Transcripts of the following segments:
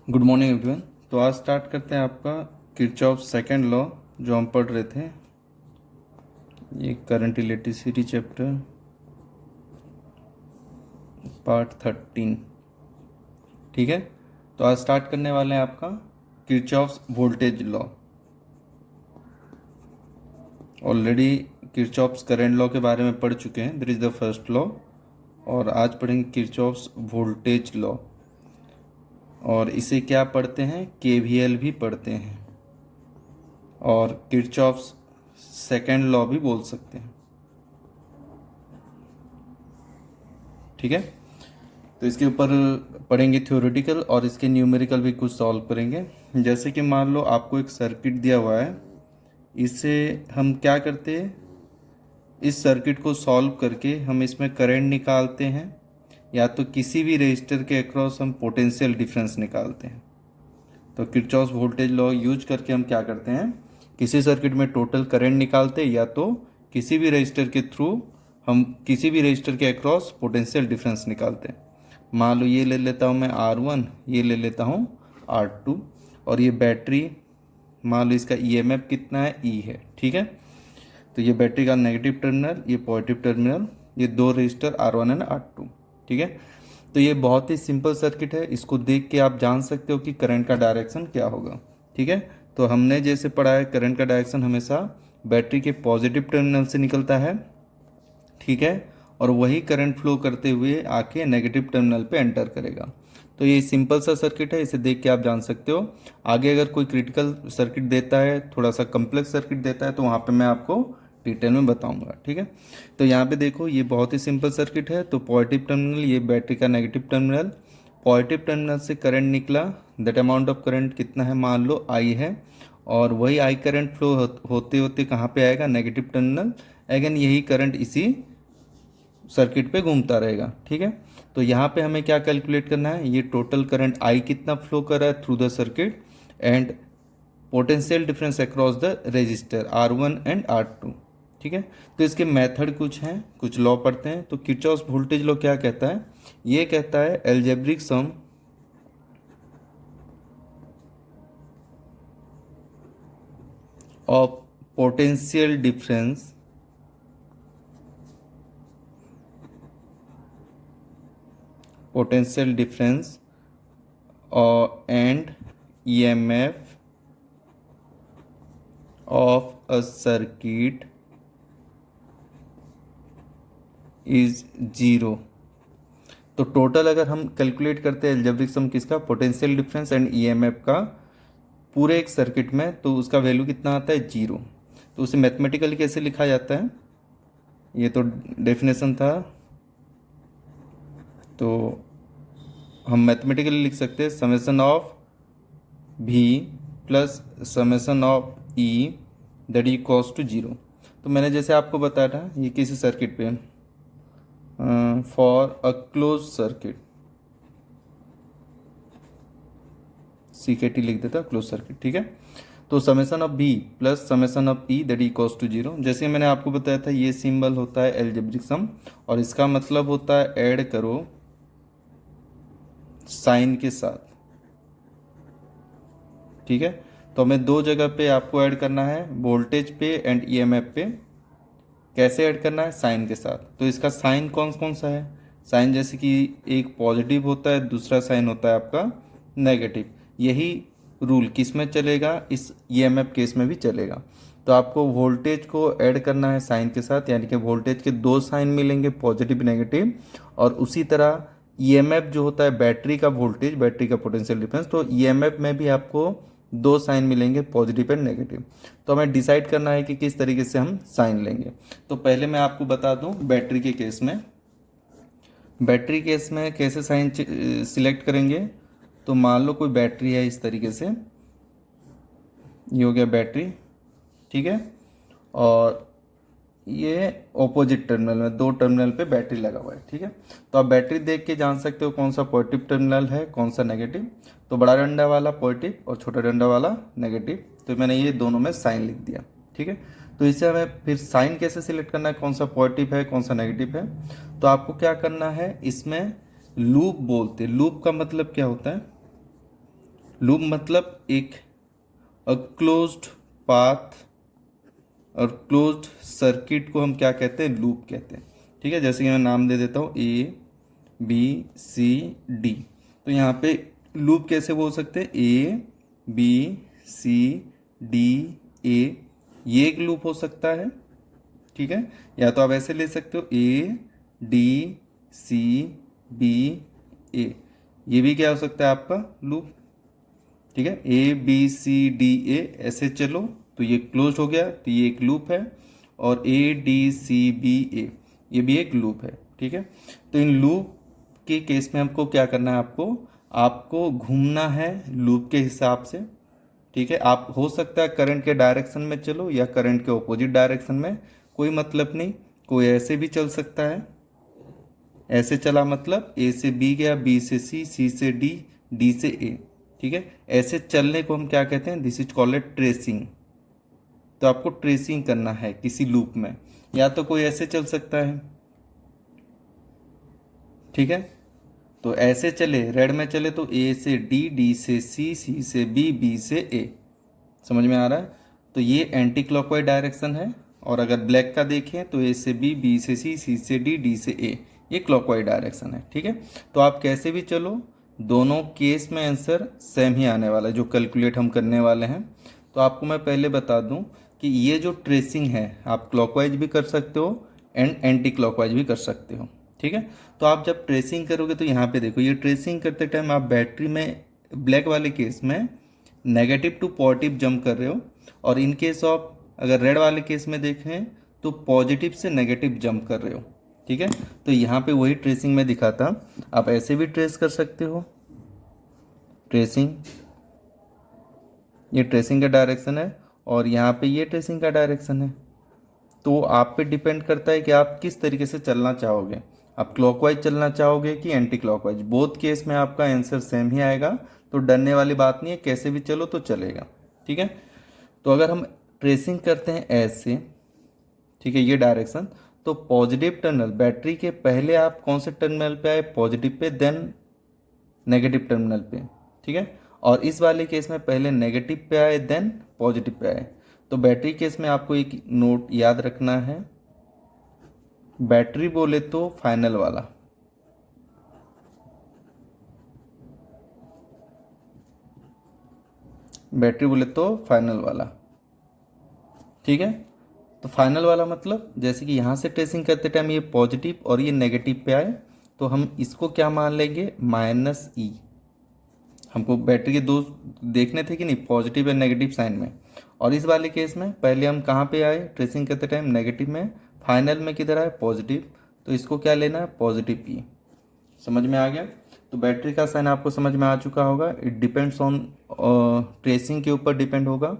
Good morning everyone. तो आज start करते हैं आपका किरचॉफ सेकंड लॉ जो हम पढ़ रहे थे। ये करंट इलेक्ट्रिसिटी चैप्टर पार्ट 13। ठीक है, तो आज स्टार्ट करने वाले हैं आपका Kirchhoff's voltage law. Already Kirchhoff's current law के बारे में पढ़ चुके हैं, that is the first law. और आज पढ़ेंगे किरचॉफ्स वोल्टेज लॉ, और इसे क्या पढ़ते हैं, केवीएल भी पढ़ते हैं और किरचॉफ्स सेकंड लॉ भी बोल सकते हैं। ठीक है, तो इसके ऊपर पढ़ेंगे थ्योरेटिकल और इसके न्यूमेरिकल भी कुछ सॉल्व करेंगे। जैसे कि मान लो आपको एक सर्किट दिया हुआ है, इसे हम क्या करते हैं, इस सर्किट को सॉल्व करके हम इसमें करंट निकालते हैं, या तो किसी भी रेजिस्टर के अक्रॉस हम पोटेंशियल डिफरेंस निकालते हैं। तो किरचॉफ्स वोल्टेज लॉ यूज करके हम क्या करते हैं, किसी सर्किट में टोटल करंट निकालते हैं, या तो किसी भी रजिस्टर के थ्रू हम किसी भी रजिस्टर के अक्रॉस पोटेंशियल डिफरेंस निकालते हैं। मान लो ये ले लेता हूँ मैं R1, ये ले लेता हूँ R2, और ये बैटरी, मान लो इसका ईएमएफ कितना है, E है। ठीक है, तो ये बैटरी का नेगेटिव टर्मिनल, ये पॉजिटिव टर्मिनल, ये दो रजिस्टर R1 एंड R2। ठीक है, तो ये बहुत ही सिंपल सर्किट है, इसको देख के आप जान सकते हो कि करंट का डायरेक्शन क्या होगा। ठीक है, तो हमने जैसे पढ़ा है, करंट का डायरेक्शन हमेशा बैटरी के पॉजिटिव टर्मिनल से निकलता है। ठीक है, और वही करंट फ्लो करते हुए आके नेगेटिव टर्मिनल पे एंटर करेगा। तो ये सिंपल सा सर्किट है, इसे देख के आप जान सकते हो। आगे अगर कोई क्रिटिकल सर्किट देता है, थोड़ा सा कम्प्लेक्स सर्किट देता है, तो वहाँ पे मैं आपको डिटेल में बताऊंगा। ठीक है, तो यहाँ पे देखो ये बहुत ही सिंपल सर्किट है। तो पॉजिटिव टर्मिनल, ये बैटरी का नेगेटिव टर्मिनल, पॉजिटिव टर्मिनल से करंट निकला, दैट अमाउंट ऑफ करंट कितना है, मान लो आई है, और वही आई करंट फ्लो होते होते कहाँ पे आएगा, नेगेटिव टर्मिनल। अगेन यही करंट इसी सर्किट पे घूमता रहेगा। ठीक है, तो यहाँ पे हमें क्या कैलकुलेट करना है, ये टोटल करंट आई कितना फ्लो कर रहा है through the circuit, and potential difference across the resistor R1 and R2। ठीक है, तो इसके मेथड कुछ हैं, कुछ लॉ पढ़ते हैं। तो किरचॉफ्स वोल्टेज लॉ क्या कहता है, ये कहता है algebraic sum of potential difference and EMF of a circuit is zero। तो टोटल अगर हम कैलकुलेट करते हैं एल्जेब्रिक सम किसका, पोटेंशियल डिफरेंस एंड ईएमएफ का पूरे एक सर्किट में, तो उसका वैल्यू कितना आता है, जीरो। तो उसे मैथमेटिकली कैसे लिखा जाता है, ये तो डेफिनेशन था, तो हम मैथमेटिकली लिख सकते हैं summation of V plus summation of E that equals to zero. तो मैंने जैसे आपको बताया था, ये किसी सर्किट पे for a close circuit, CKT लिख देता, क्लोज सर्किट। ठीक है, तो summation of V plus summation of E that equals to zero. जैसे मैंने आपको बताया था, ये सिंबल होता है एल्जेब्रिक सम, और इसका मतलब होता है ऐड करो साइन के साथ। ठीक है, तो हमें दो जगह पे आपको ऐड करना है, वोल्टेज पे एंड ईएमएफ पे। कैसे ऐड करना है, साइन के साथ। तो इसका साइन कौन कौन सा है, साइन जैसे कि एक पॉजिटिव होता है, दूसरा साइन होता है आपका नेगेटिव। यही रूल किस में चलेगा, इस ईएमएफ केस में भी चलेगा। तो आपको वोल्टेज को ऐड करना है साइन के साथ, यानी कि वोल्टेज के दो साइन मिलेंगे, पॉजिटिव नेगेटिव। और उसी तरह ईएमएफ जो होता है बैटरी का वोल्टेज, बैटरी का पोटेंशियल डिफरेंस, तो ईएमएफ में भी आपको दो साइन मिलेंगे, पॉजिटिव एंड नेगेटिव। तो हमें डिसाइड करना है कि किस तरीके से हम साइन लेंगे। तो पहले मैं आपको बता दूं, बैटरी के केस में, बैटरी केस में कैसे साइन सिलेक्ट करेंगे। तो मान लो कोई बैटरी है इस तरीके से, ये हो गया बैटरी। ठीक है, और ये ऑपोजिट टर्मिनल में, दो टर्मिनल पे बैटरी लगा हुआ है। ठीक है, तो आप बैटरी देख के जान सकते हो कौन सा पॉजिटिव टर्मिनल है, कौन सा नेगेटिव। तो बड़ा डंडा वाला पॉजिटिव और छोटा डंडा वाला नेगेटिव। तो मैंने ये दोनों में साइन लिख दिया। ठीक है, तो इससे हमें फिर साइन कैसे सिलेक्ट करना है, कौन सा पॉजिटिव है कौन सा नेगेटिव है। तो आपको क्या करना है, इसमें लूप बोलते, लूप का मतलब क्या होता है, लूप मतलब एक क्लोज्ड पाथ और क्लोज्ड सर्किट को हम क्या कहते हैं, लूप कहते हैं। ठीक है, जैसे कि मैं नाम दे देता हूँ ABCD। तो यहाँ पे लूप कैसे बोल सकते हैं, ABCDA, ये एक लूप हो सकता है। ठीक है, या तो आप ऐसे ले सकते हो ADCBA, ये भी क्या हो सकता है आपका लूप। ठीक है, ABCDA ऐसे चलो तो ये क्लोज हो गया, तो ये एक लूप है। और ADCBA ये भी एक लूप है। ठीक है, तो इन लूप के केस में हमको क्या करना है, आपको आपको घूमना है लूप के हिसाब से। ठीक है, आप हो सकता है करंट के डायरेक्शन में चलो या करंट के ऑपोजिट डायरेक्शन में, कोई मतलब नहीं। कोई ऐसे भी चल सकता है, ऐसे चला मतलब A से B गया, B से C, C से D, D से A। ठीक है, ऐसे चलने को हम क्या कहते हैं, दिस इज कॉल्ड ट्रेसिंग। तो आपको ट्रेसिंग करना है किसी लूप में, या तो कोई ऐसे चल सकता है। ठीक है, तो ऐसे चले, रेड में चले तो A से D, D से C, C से B, B से A। समझ में आ रहा है, तो ये एंटी क्लॉकवाइज डायरेक्शन है। और अगर ब्लैक का देखें तो A से B, B से C, C से D, D से A, ये क्लॉकवाइज डायरेक्शन है। ठीक है, तो आप कैसे भी चलो, दोनों केस में आंसर सेम ही आने वाला है जो कैलकुलेट हम करने वाले हैं। तो आपको मैं पहले बता दूं कि ये जो ट्रेसिंग है आप क्लॉकवाइज भी कर सकते हो एंड एंटी क्लॉकवाइज भी कर सकते हो। ठीक है, तो आप जब ट्रेसिंग करोगे तो यहाँ पे देखो, ये ट्रेसिंग करते टाइम आप बैटरी में ब्लैक वाले केस में नेगेटिव टू पॉजिटिव जंप कर रहे हो, और इन केस ऑफ अगर रेड वाले केस में देखें तो पॉजिटिव से नेगेटिव जंप कर रहे हो। ठीक है, तो यहाँ पे वही ट्रेसिंग में दिखाता, आप ऐसे भी ट्रेस कर सकते हो। ट्रेसिंग, ये ट्रेसिंग का डायरेक्शन है और यहाँ पे ये ट्रेसिंग का डायरेक्शन है। तो आप पे डिपेंड करता है कि आप किस तरीके से चलना चाहोगे, आप क्लॉकवाइज चलना चाहोगे कि एंटी क्लॉकवाइज। बोथ केस में आपका आंसर सेम ही आएगा, तो डरने वाली बात नहीं है, कैसे भी चलो तो चलेगा। ठीक है, तो अगर हम ट्रेसिंग करते हैं ऐसे, ठीक है, ये डायरेक्शन, तो पॉजिटिव टर्मिनल बैटरी के पहले आप कौन से टर्मिनल पे आए, positive pay, then negative terminal पे। ठीक है, और इस वाले केस में पहले नेगेटिव पे आए देन पॉजिटिव पे आए। तो बैटरी केस में आपको एक नोट याद रखना है, बैटरी बोले तो फाइनल वाला, बैटरी बोले तो फाइनल वाला। ठीक है, तो फाइनल वाला मतलब जैसे कि यहाँ से ट्रेसिंग करते टाइम ये पॉजिटिव और ये नेगेटिव पे आए, तो हम इसको क्या मान लेंगे, -E। हमको बैटरी के दो देखने थे कि नहीं, पॉजिटिव या नेगेटिव साइन में। और इस वाले केस में पहले हम कहाँ पे आए ट्रेसिंग करते टाइम, नेगेटिव में, फाइनल में किधर आए, पॉजिटिव। तो इसको क्या लेना है, पॉजिटिव E। समझ में आ गया, तो बैटरी का साइन आपको समझ में आ चुका होगा। इट डिपेंड्स ऑन ट्रेसिंग के ऊपर डिपेंड होगा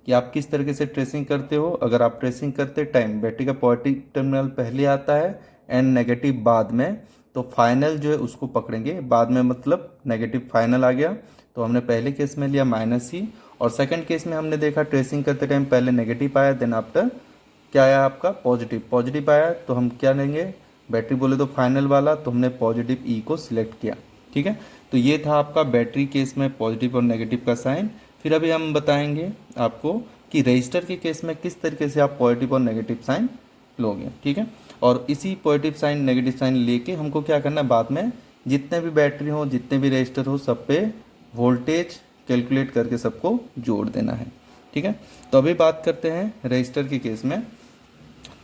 कि आप किस तरीके से ट्रेसिंग करते हो। अगर आप ट्रेसिंग करते टाइम बैटरी का पॉजिटिव टर्मिनल पहले आता है एंड नेगेटिव बाद में, तो फाइनल जो है उसको पकड़ेंगे बाद में, मतलब नेगेटिव फाइनल आ गया तो हमने पहले केस में लिया -E। और सेकंड केस में हमने देखा ट्रेसिंग करते टाइम पहले नेगेटिव आया, देन आफ्टर क्या आया आपका, पॉजिटिव। पॉजिटिव आया तो हम क्या लेंगे, बैटरी बोले तो फाइनल वाला, तो हमने पॉजिटिव E को सिलेक्ट किया। ठीक है, तो ये था आपका बैटरी केस में पॉजिटिव और नेगेटिव का साइन। फिर अभी हम बताएंगे आपको कि रजिस्टर के केस में किस तरीके से आप पॉजिटिव और नेगेटिव साइन लोगे। ठीक है, और इसी पॉजिटिव साइन नेगेटिव साइन लेके हमको क्या करना है, बाद में जितने भी बैटरी हो, जितने भी रजिस्टर हो, सब पे वोल्टेज कैलकुलेट करके सबको जोड़ देना है। ठीक है, तो अभी बात करते हैं रजिस्टर के केस में।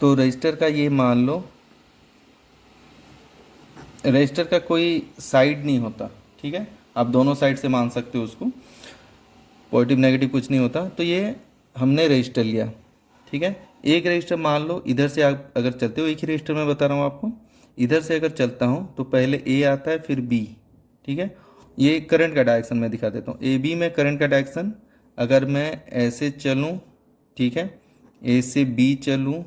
तो रजिस्टर का ये मान लो, रजिस्टर का कोई साइड नहीं होता। ठीक है, आप दोनों साइड से मान सकते हो उसको, पॉजिटिव नेगेटिव कुछ नहीं होता। तो ये हमने रजिस्टर लिया। ठीक है, एक रजिस्टर मान लो इधर से आप अगर चलते हो, एक ही रजिस्टर में बता रहा हूँ आपको, इधर से अगर चलता हूँ तो पहले A आता है फिर B। ठीक है, ये करंट का डायरेक्शन मैं दिखा देता हूँ, AB में करंट का डायरेक्शन। अगर मैं ऐसे चलूँ, ठीक है, A से B चलूँ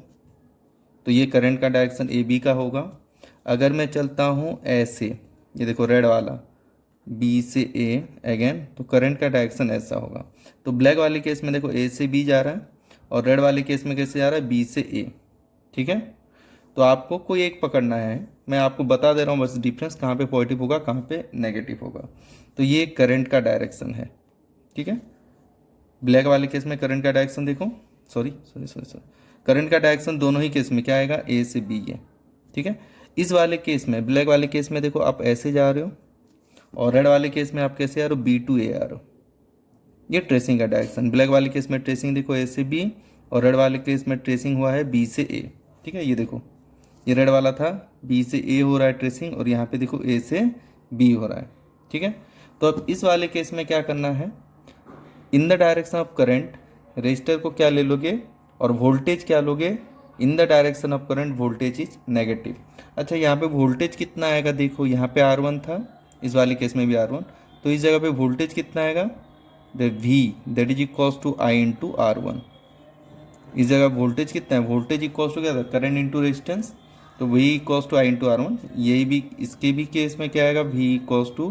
तो ये करंट का डायरेक्शन AB का होगा। अगर मैं चलता हूँ ऐसे, ये देखो रेड वाला, B से A अगेन, तो करंट का डायरेक्शन ऐसा होगा। तो ब्लैक वाले केस में देखो A से B जा रहा है, और रेड वाले केस में कैसे जा रहा है, B से A। ठीक है, तो आपको कोई एक पकड़ना है, मैं आपको बता दे रहा हूँ बस डिफरेंस, कहाँ पे पॉजिटिव होगा कहाँ पे नेगेटिव होगा। तो ये करंट का डायरेक्शन है। ठीक है। ब्लैक वाले केस में करंट का डायरेक्शन देखो, सॉरी, करंट का डायरेक्शन दोनों ही केस में क्या आएगा, ए से बी है। ठीक है। इस वाले केस में, ब्लैक वाले केस में देखो आप ऐसे जा रहे हो, और रेड वाले केस में आप कैसे आ रहे हो, बी टू ए आ रहे हो। ये ट्रेसिंग का डायरेक्शन, ब्लैक वाले केस में ट्रेसिंग देखो ए से बी, और रेड वाले केस में ट्रेसिंग हुआ है बी से ए। ठीक है, ये देखो, ये रेड वाला था, बी से ए हो रहा है ट्रेसिंग, और यहाँ पे देखो ए से बी हो रहा है। ठीक है। तो अब इस वाले केस में क्या करना है, इन the direction of current register को क्या ले लोगे, और वोल्टेज क्या लोगे, इन the direction of current voltage is negative. अच्छा, यहाँ पे वोल्टेज कितना आएगा, देखो यहाँ पे R1 था, इस वाले केस में भी R1, तो इस जगह पे वोल्टेज कितना आएगा, the V that is equals to I into R1। इस जगह वोल्टेज कितना है, वोल्टेज इक्वल्स टू क्या था, करंट इंटू रेजिस्टेंस, तो V equals to I into R1। यही भी, इसके भी केस में क्या आएगा, V equals to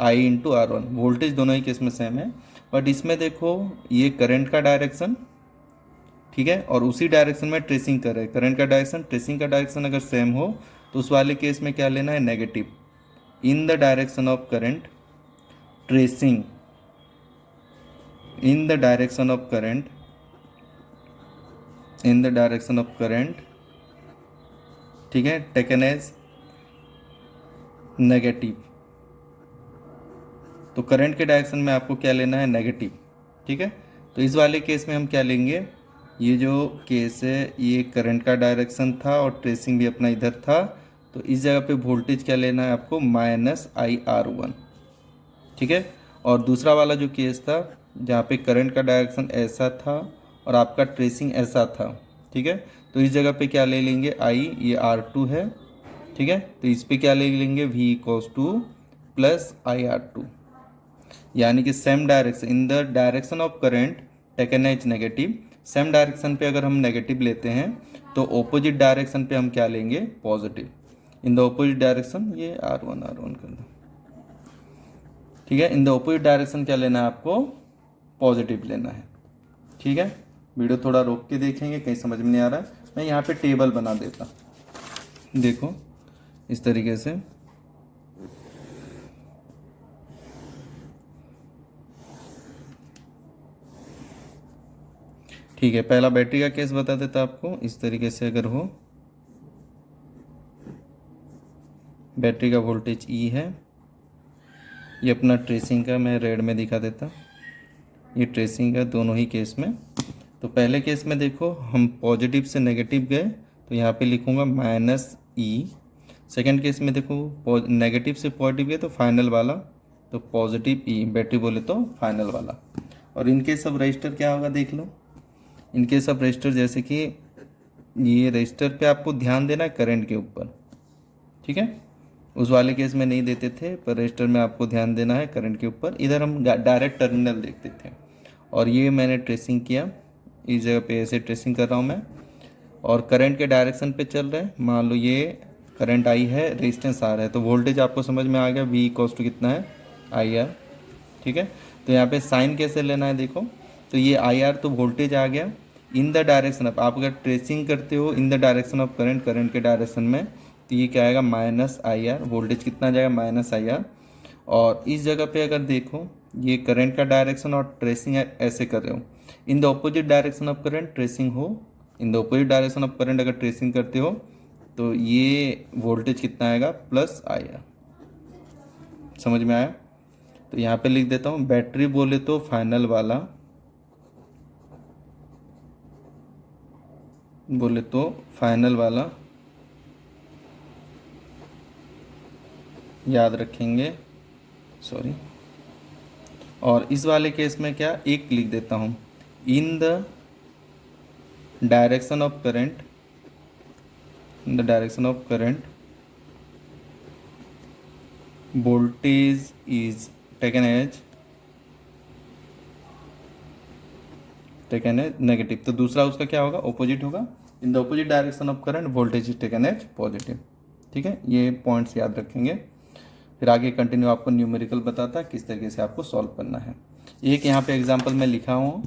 I into R1। Voltage दोनों ही केस में सेम है, बट इसमें देखो ये करंट का डायरेक्शन, ठीक है, और उसी डायरेक्शन में ट्रेसिंग कर रहे हैं। करंट का डायरेक्शन, ट्रेसिंग का डायरेक्शन अगर सेम हो तो उस वाले केस में क्या लेना है, negative. In the direction of current tracing, in the direction of current, in the direction of current, ठीक है, टेकन एज नेगेटिव। तो करंट के डायरेक्शन में आपको क्या लेना है, नेगेटिव। ठीक है। तो इस वाले केस में हम क्या लेंगे, ये जो केस है ये करंट का डायरेक्शन था और ट्रेसिंग भी अपना इधर था, तो इस जगह पे वोल्टेज क्या लेना है आपको, -IR1। ठीक है। और दूसरा वाला जो केस था जहाँ पे करंट का डायरेक्शन ऐसा था और आपका ट्रेसिंग ऐसा था, ठीक है, तो इस जगह पे क्या ले लेंगे, I, ये R2 है। ठीक है। तो इस पे क्या ले लेंगे, V equals two plus IR2, यानी कि same direction, in the direction of current taken as negative. Same direction पे अगर हम नेगेटिव लेते हैं तो ऑपोजिट डायरेक्शन पे हम क्या लेंगे, positive. In the opposite direction, ये R1 कर दो। ठीक है। इन द ऑपोजिट डायरेक्शन क्या लेना है आपको, पॉजिटिव लेना है। ठीक है। वीडियो थोड़ा रोक के देखेंगे, कहीं समझ में नहीं आ रहा है, मैं यहाँ पे टेबल बना देता, देखो इस तरीके से। ठीक है, पहला बैटरी का केस बता देता आपको, इस तरीके से अगर हो, बैटरी का वोल्टेज E है, ये अपना ट्रेसिंग का मैं रेड में दिखा देता, ये ट्रेसिंग का दोनों ही केस में। तो पहले केस में देखो हम पॉजिटिव से नेगेटिव गए, तो यहाँ पे लिखूँगा -E। सेकंड केस में देखो नेगेटिव से पॉजिटिव गए तो फाइनल वाला, तो पॉजिटिव E, बैटरी बोले तो फाइनल वाला। और इनके सब रजिस्टर क्या होगा देख लो, इनके सब रजिस्टर, जैसे कि ये रजिस्टर पे आपको ध्यान देना है करंट के ऊपर। ठीक है। उस वाले केस में नहीं देते थे, पर रजिस्टर में आपको ध्यान देना है करंट के ऊपर। इधर हम डायरेक्ट टर्मिनल देखते थे, और ये मैंने ट्रेसिंग किया, इस जगह पे ऐसे ट्रेसिंग कर रहा हूँ मैं, और करंट के डायरेक्शन पे चल रहा है। मान लो ये करंट आई है, रेजिस्टेंस आ रहा है, तो वोल्टेज आपको समझ में आ गया, V इक्वल्स टू कितना है, IR। ठीक है। तो यहाँ पे साइन कैसे लेना है देखो, तो ये IR तो वोल्टेज आ गया, इन द डायरेक्शन ऑफ, आप अगर ट्रेसिंग करते हो in the direction of current, current के डायरेक्शन में, तो ये क्या आएगा, -IR। वोल्टेज कितना आ जाएगा, -IR। और इस जगह पे अगर देखो ये करंट का डायरेक्शन और ट्रेसिंग ऐसे कर रहे हो, in the opposite direction of current tracing हो, in the opposite direction of current अगर ट्रेसिंग करते हो तो ये वोल्टेज कितना आएगा, +IR। समझ में आया। तो यहाँ पे लिख देता हूँ, बैटरी बोले तो फाइनल वाला, बोले तो फाइनल वाला याद रखेंगे, सॉरी। और इस वाले केस में क्या, एक लिख देता हूँ, in the direction of current, in the direction of current voltage is taken as negative. तो दूसरा उसका क्या होगा, ऑपोजिट होगा, in the opposite direction of current voltage is taken as positive. ठीक है, ये पॉइंट्स याद रखेंगे। फिर आगे कंटिन्यू आपको न्यूमेरिकल बताता है किस तरीके से आपको सॉल्व करना है। एक यहाँ पे एग्जांपल मैं लिखा हूँ,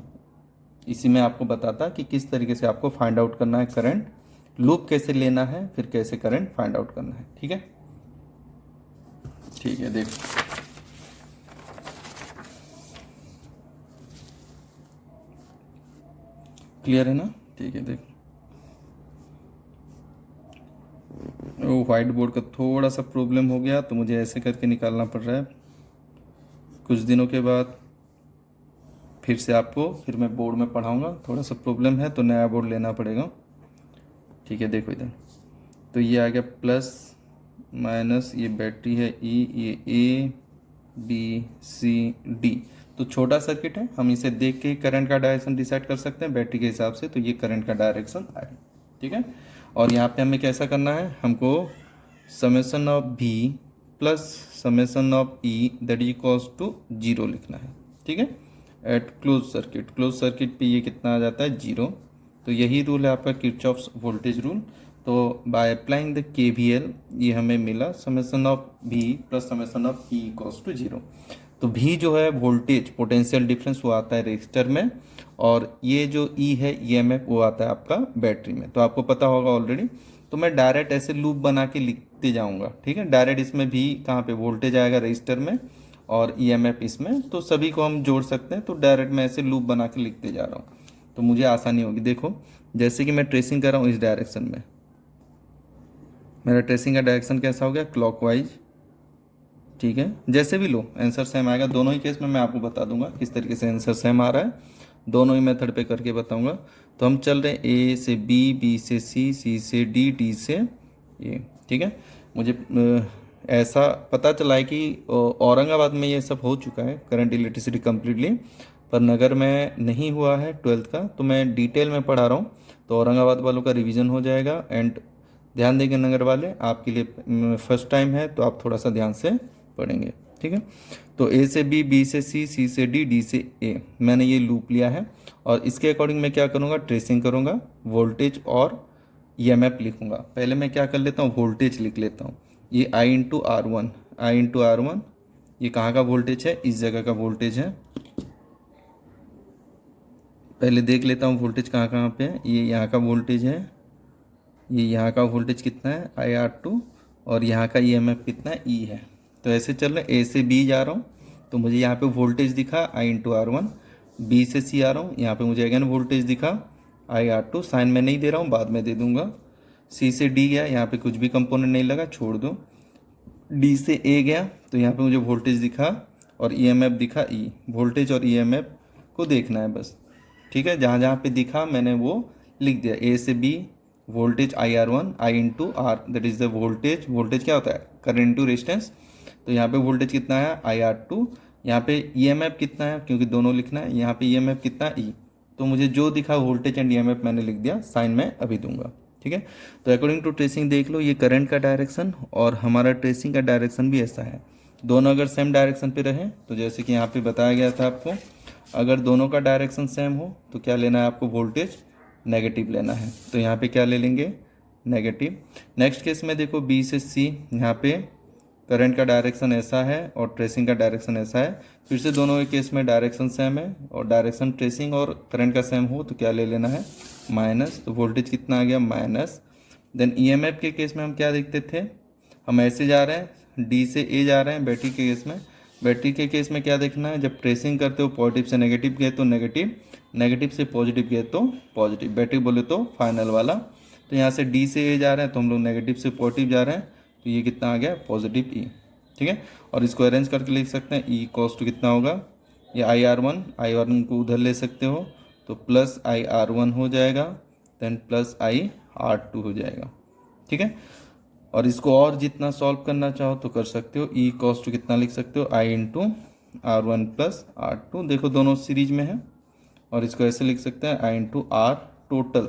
इसी में आपको बताता कि किस तरीके से आपको फाइंड आउट करना है करंट, लूप कैसे लेना है, फिर कैसे करंट फाइंड आउट करना है। ठीक है। ठीक है, देखो क्लियर है ना? ठीक है, देखो वो वाइट बोर्ड का थोड़ा सा प्रॉब्लम हो गया तो मुझे ऐसे करके निकालना पड़ रहा है। कुछ दिनों के बाद फिर से आपको फिर मैं बोर्ड में पढ़ाऊँगा, थोड़ा सा प्रॉब्लम है तो नया बोर्ड लेना पड़ेगा। ठीक है, देखो इधर तो ये आ गया प्लस माइनस, ये बैटरी है ई, ये ए बी सी डी। तो छोटा सर्किट है, हम इसे देख के करंट का डायरेक्शन डिसाइड कर सकते हैं बैटरी के हिसाब से। तो ये करंट का डायरेक्शन है, ठीक है। और यहाँ पे हमें कैसा करना है, हमको summation of V plus summation of E that is equals to zero लिखना है, ठीक है। एट क्लोज सर्किट पे ये कितना आ जाता है, जीरो। तो यही रूल है आपका किरचॉफ्स वोल्टेज रूल। तो बाय अप्लाइंग द केवीएल ये हमें मिला summation of V plus summation of E equals to zero. तो भी जो है वोल्टेज पोटेंशियल डिफरेंस वो आता है रेजिस्टर में, और ये जो ई है ईएमएफ वो आता है आपका बैटरी में। तो आपको पता होगा ऑलरेडी। तो मैं डायरेक्ट ऐसे लूप बना के लिखते जाऊंगा, ठीक है। डायरेक्ट इसमें भी कहाँ पे वोल्टेज आएगा रजिस्टर में और ईएमएफ इसमें, तो सभी को हम जोड़ सकते हैं। तो डायरेक्ट मैं ऐसे लूप बना के लिखते जा रहा हूँ तो मुझे आसानी होगी। देखो जैसे कि मैं ट्रेसिंग कर रहा हूँ इस डायरेक्शन में, मेरा ट्रेसिंग का डायरेक्शन कैसा हो गया, क्लॉकवाइज, ठीक है। जैसे भी लो आंसर सेम आएगा, दोनों ही केस में मैं आपको बता दूंगा किस तरीके से आंसर सेम आ रहा है, दोनों ही मेथड पे करके बताऊंगा। तो हम चल रहे हैं ए से बी, बी से सी, सी से डी, डी से ए, ठीक है। मुझे ऐसा पता चला है कि औरंगाबाद में ये सब हो चुका है करंट इलेक्ट्रिसिटी कम्प्लीटली, पर नगर में नहीं हुआ है 12th का। तो मैं डिटेल में पढ़ा रहा हूँ तो औरंगाबाद वालों का रिवीजन हो जाएगा। एंड ध्यान देंगे नगर वाले, आपके लिए फर्स्ट टाइम है तो आप थोड़ा सा ध्यान से पढ़ेंगे, ठीक है। तो ए से बी, बी से सी, सी से डी, डी से ए, मैंने ये लूप लिया है। और इसके अकॉर्डिंग मैं क्या करूँगा, ट्रेसिंग करूँगा, वोल्टेज और ईएमएफ लिखूँगा। पहले मैं क्या कर लेता हूँ, वोल्टेज लिख लेता हूँ। ये I into R one, I into R one, ये कहाँ का वोल्टेज है, इस जगह का वोल्टेज है। पहले देख लेता हूँ वोल्टेज कहाँ कहाँ पे है। ये यहाँ का वोल्टेज है, ये यहाँ का वोल्टेज कितना है, आई आर टू, और यहाँ का ईएमएफ कितना है, ई है। तो ऐसे चल रहे हैं, ए से बी जा रहा हूँ तो मुझे यहाँ पे वोल्टेज दिखा आई इंटू आर वन। बी से सी आ रहा हूँ, यहाँ पे मुझे अगेन वोल्टेज दिखा आई आर टू, साइन मैं नहीं दे रहा हूँ, बाद में दे दूंगा। सी से डी गया, यहाँ पे कुछ भी कंपोनेंट नहीं लगा, छोड़ दो। डी से ए गया तो यहाँ पे मुझे वोल्टेज दिखा और ईएमएफ दिखा ई। वोल्टेज और ईएमएफ को देखना है बस, ठीक है। जहाँ जहाँ पे दिखा मैंने वो लिख दिया। ए से B voltage I R one, I into R that is the voltage. Voltage क्या होता है, करंट इंटू रेजिस्टेंस। तो यहाँ पे वोल्टेज कितना है, आई आर टू। यहाँ पे ईएमएफ कितना है, क्योंकि दोनों लिखना है, यहाँ पे ईएमएफ कितना है, ई। तो मुझे जो दिखा वोल्टेज एंड ईएमएफ मैंने लिख दिया, साइन मैं अभी दूंगा, ठीक है। तो अकॉर्डिंग टू ट्रेसिंग देख लो, ये करंट का डायरेक्शन और हमारा ट्रेसिंग का डायरेक्शन भी ऐसा है। दोनों अगर सेम डायरेक्शन पे रहे तो जैसे कि यहाँ पे बताया गया था आपको, अगर दोनों का डायरेक्शन सेम हो तो क्या लेना है आपको, वोल्टेज नेगेटिव लेना है। तो यहाँ पे क्या ले लेंगे, नेगेटिव। नेक्स्ट केस में देखो बी से सी, यहाँ पे करंट का डायरेक्शन ऐसा है और ट्रेसिंग का डायरेक्शन ऐसा है। फिर से दोनों के केस में डायरेक्शन सेम है और डायरेक्शन ट्रेसिंग और करंट का सेम हो तो क्या ले लेना है, माइनस। तो वोल्टेज कितना आ गया, माइनस। देन ईएमएफ के केस में हम क्या देखते थे, हम ऐसे जा रहे हैं, डी से ए जा रहे हैं बैटरी के केस में। बैटरी के केस में क्या देखना है, जब ट्रेसिंग करते हो पॉजिटिव से नेगेटिव गए तो नेगेटिव, नेगेटिव से पॉजिटिव गए तो पॉजिटिव, बैटरी बोले तो फाइनल वाला। तो यहाँ से डी से ए जा रहे हैं तो हम लोग नेगेटिव से पॉजिटिव जा रहे हैं, तो ये कितना आ गया, पॉजिटिव ई, ठीक है। और इसको अरेंज करके लिख सकते हैं, ई कॉस टू कितना होगा, ये आई आर वन को उधर ले सकते हो तो प्लस आई आर वन हो जाएगा, then plus I R two हो जाएगा, ठीक है। और इसको और जितना सॉल्व करना चाहो तो कर सकते हो। ई कॉस टू कितना लिख सकते हो, I into R one plus R two, देखो दोनों सीरीज में है। और इसको ऐसे लिख सकते हैं, आई इंटू आर टोटल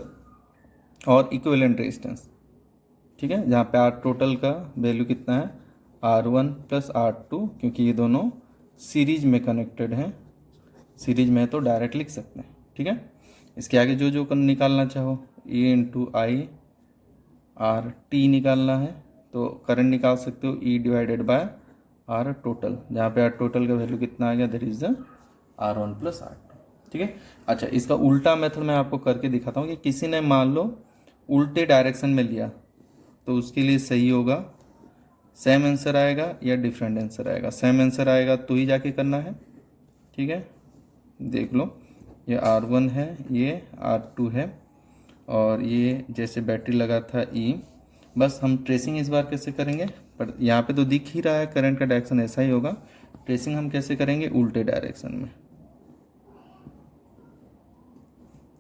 और इक्विवेलेंट रेजिस्टेंस, ठीक है। जहाँ पे आर टोटल का वैल्यू कितना है, R one plus R two, क्योंकि ये दोनों सीरीज में कनेक्टेड हैं, सीरीज में है तो डायरेक्ट लिख सकते हैं, ठीक है। इसके आगे जो जो निकालना चाहो, E into I R T निकालना है तो करंट निकाल सकते हो, E divided by R total, जहाँ पे आर टोटल का वैल्यू कितना आ गया, that is the R one plus R two, ठीक है। अच्छा, इसका उल्टा मेथड मैं आपको करके दिखाता हूँ कि किसी ने मान लो उल्टे डायरेक्शन में लिया तो उसके लिए सही होगा, सेम आंसर आएगा या डिफरेंट आंसर आएगा। सेम आंसर आएगा तो ही जाके करना है, ठीक है। देख लो, ये R1 है, ये R2 है, और ये जैसे बैटरी लगा था E। बस हम ट्रेसिंग इस बार कैसे करेंगे, पर यहाँ पे तो दिख ही रहा है करंट का डायरेक्शन ऐसा ही होगा। ट्रेसिंग हम कैसे करेंगे, उल्टे डायरेक्शन में,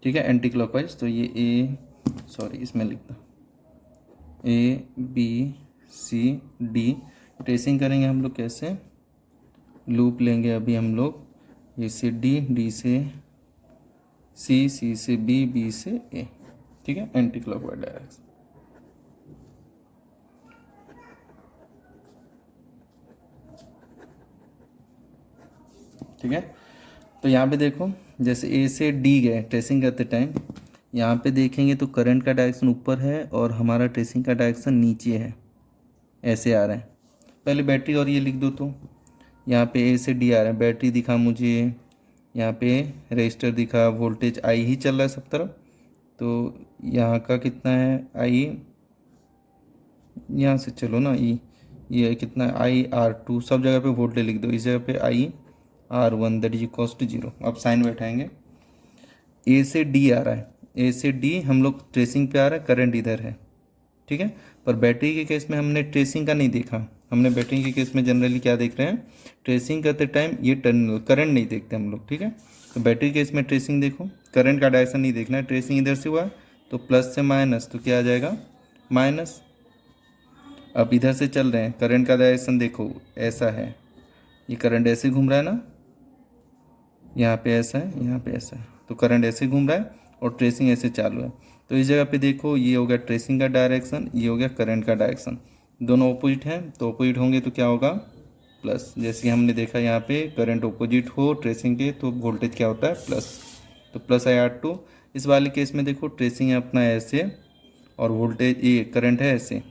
ठीक है, एंटी क्लॉकवाइज। तो ये इसमें लिखता ABCD। ट्रेसिंग करेंगे हम लोग कैसे, लूप लेंगे अभी हम लोग, ए से D, D से C, C से B, B से A, ठीक है, एंटी क्लॉकवाइज डायरेक्शन। ठीक है, तो यहाँ पे देखो जैसे A से D गए ट्रेसिंग करते टाइम, यहाँ पे देखेंगे तो करंट का डायरेक्शन ऊपर है और हमारा ट्रेसिंग का डायरेक्शन नीचे है, ऐसे आ रहा है। पहले बैटरी और ये लिख दो, तो यहाँ पे A से D आ रहा है, बैटरी दिखा मुझे, यहाँ पे रजिस्टर दिखा, वोल्टेज I ही चल रहा है सब तरफ। तो यहाँ का कितना है I, यहाँ से चलो ना, ये कितना है IR2, सब जगह पे वोल्टेज लिख दो, इस जगह पे IR1 that is equals to 0। अब साइन बैठाएंगे, A से D आ रहा है, A से D हम लोग ट्रेसिंग पे आ रहा है, करंट इधर है, ठीक है। पर बैटरी के केस में हमने ट्रेसिंग का नहीं देखा, हमने बैटरी के केस में जनरली क्या देख रहे हैं, ट्रेसिंग करते टाइम ये टर्मिनल करंट नहीं देखते हम लोग, ठीक है। तो बैटरी के केस में ट्रेसिंग देखो, करंट का डायरेक्शन नहीं देखना है, ट्रेसिंग इधर से हुआ है तो प्लस से माइनस, तो क्या आ जाएगा माइनस। अब इधर से चल रहे हैं, करंट का डायरेक्शन देखो ऐसा है, ये करंट ऐसे घूम रहा है ना, यहाँ पे ऐसा है, यहाँ पे ऐसा है, तो करंट ऐसे घूम रहा है और ट्रेसिंग ऐसे चालू है। तो इस जगह पे देखो, ये हो गया ट्रेसिंग का डायरेक्शन, ये हो गया करंट का डायरेक्शन, दोनों ऑपोजिट हैं, तो ऑपोजिट होंगे तो क्या होगा प्लस। जैसे हमने देखा यहाँ पे करंट ऑपोजिट हो ट्रेसिंग के तो वोल्टेज क्या होता है प्लस, तो प्लस IR2। इस वाले केस में देखो ट्रेसिंग है अपना ऐसे और वोल्टेज ये करंट है ऐसे,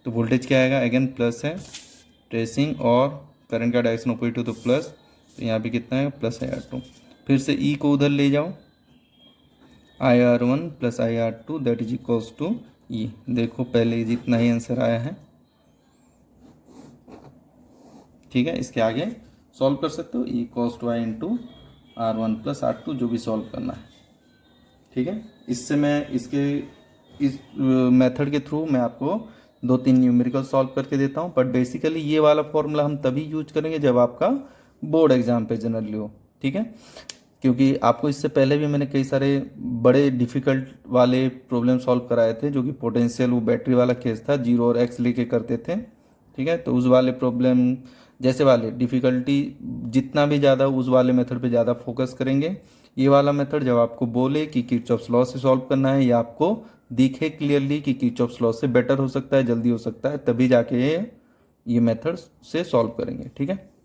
तो वोल्टेज क्या आएगा अगेन प्लस है, ट्रेसिंग और करंट का डायरेक्शन ऑपोजिट हो तो प्लस, तो यहाँ पे कितना है प्लस IR2। फिर से E को उधर ले जाओ, IR1 प्लस IR2 that is equals to E। देखो पहले जितना ही आंसर आया है, ठीक है। इसके आगे सॉल्व कर सकते हो, E equals to I into R1 plus R2, जो भी सॉल्व करना है, ठीक है। इससे मैं इस मेथड के थ्रू मैं आपको 2-3 न्यूमेरिकल सॉल्व करके देता हूँ, बट बेसिकली ये वाला फॉर्मूला हम तभी यूज करेंगे जब आपका बोर्ड एग्जाम पे जनरली हो, ठीक है। क्योंकि आपको इससे पहले भी मैंने कई सारे बड़े डिफ़िकल्ट वाले प्रॉब्लम सॉल्व कराए थे, जो कि पोटेंशियल वो बैटरी वाला केस था, 0 और x लेके करते थे, ठीक है। तो उस वाले प्रॉब्लम जैसे वाले डिफ़िकल्टी जितना भी ज़्यादा उस वाले मेथड पे ज़्यादा फोकस करेंगे। ये वाला मेथड जब आपको बोले कि किरचॉफ्स लॉ से सॉल्व करना है, या आपको दिखे क्लियरली कि किरचॉफ्स लॉ से बेटर हो सकता है, जल्दी हो सकता है, तभी जाके ये मेथड से सॉल्व करेंगे, ठीक है।